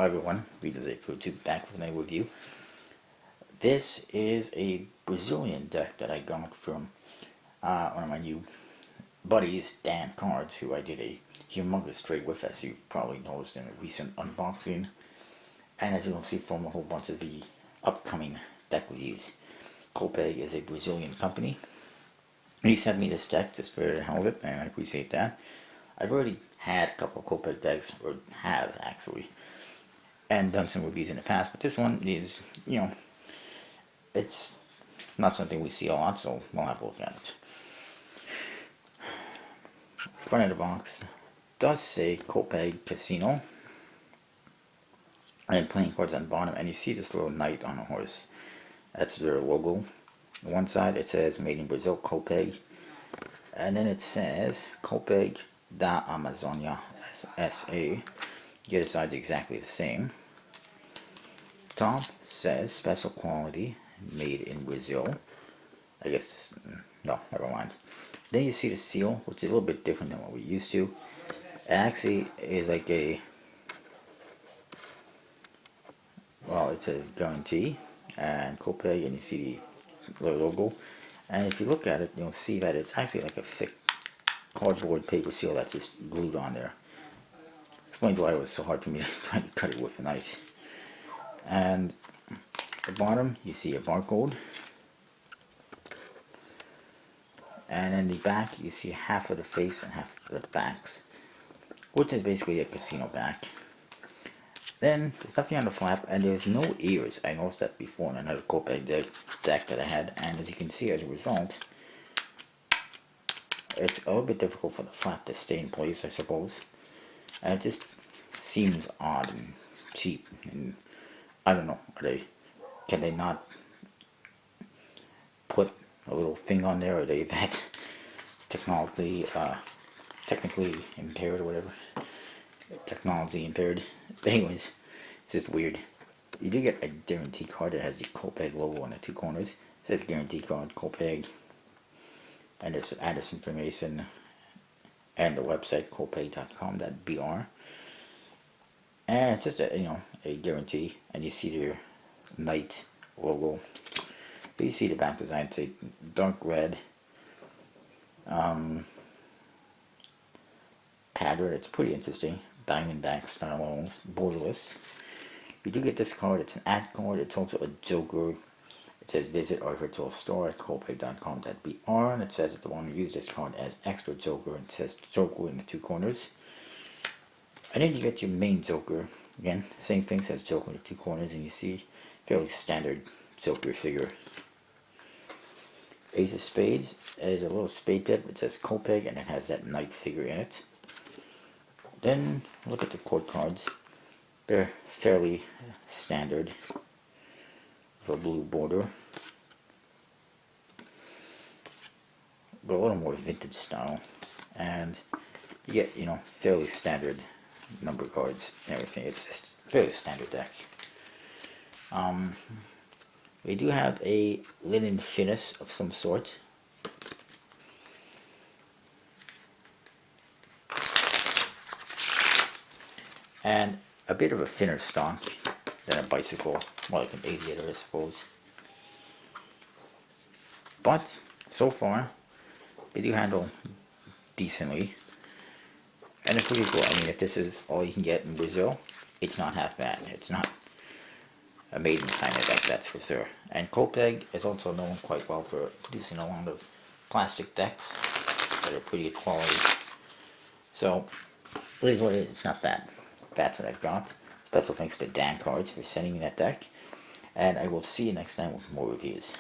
Hello everyone, Readers A42 back with another review. This is a Brazilian deck that I got from one of my new buddies, Dan Cards, who I did a humongous trade with, as you probably noticed in a recent unboxing, and as you will see from a whole bunch of the upcoming deck reviews. Copag is a Brazilian company. He sent me this deck just for the hell of it, and I appreciate that. I've already had a couple of Copag decks, or have actually, and done some reviews in the past, but this one is, it's not something we see a lot, so we'll have a look at it. Front of the box does say Copag Casino, and playing cards on the bottom, and you see this little knight on a horse. That's their logo. On one side it says Made in Brazil, Copag, and then it says Copag da Amazônia SA. The other side's exactly the same. Top says special quality, made in Brazil. I guess, no, never mind. Then you see the seal, which is a little bit different than what we're used to. It actually is like a, well, it says guarantee and Copag, and you see the logo. And if you look at it, you'll see that it's actually like a thick cardboard paper seal that's just glued on there. Explains why it was so hard for me to try to cut it with a knife. And at the bottom you see a barcode, and in the back you see half of the face and half of the backs, which is basically a casino back. Then there's nothing on the flap, and there's no ears. I noticed that before in another Copag deck that I had, and as you can see, as a result, it's a little bit difficult for the flap to stay in place, I suppose. And it just seems odd and cheap, and I don't know, can they not put a little thing on there? Are they that technically impaired or whatever? Technology impaired. But anyways, it's just weird. You do get a guarantee card that has the Copag logo on the two corners. It says guarantee card Copag, and there's address information and the website copag.com.br. And it's just a guarantee, and you see their knight logo. But you see the back design, it's a dark red pattern. It's pretty interesting. Diamondback style, borderless. You do get this card. It's an ad card. It's also a joker. It says visit our virtual store at copag.com.br, and it says if you want to use this card as extra joker, it says joker in the two corners. And then you get your main joker. Again, same thing, says joker in the two corners, and you see fairly standard joker figure. Ace of Spades is a little spade tip. It says Copag, and it has that knight figure in it. Then look at the court cards. They're fairly standard with a blue border, but a little more vintage style, and you get fairly standard number cards and everything. It's just a fairly standard deck. We do have a linen finish of some sort. And a bit of a thinner stock than a bicycle, more like an aviator, I suppose. But so far, they do handle decently, and it's pretty cool. I mean, if this is all you can get in Brazil, it's not half bad. It's not a made in China deck, that's for sure. And Copag is also known quite well for producing a lot of plastic decks that are pretty good quality. So it is what it is. It's not bad. That's what I've got. Special thanks to Dan Cards for sending me that deck, and I will see you next time with more reviews.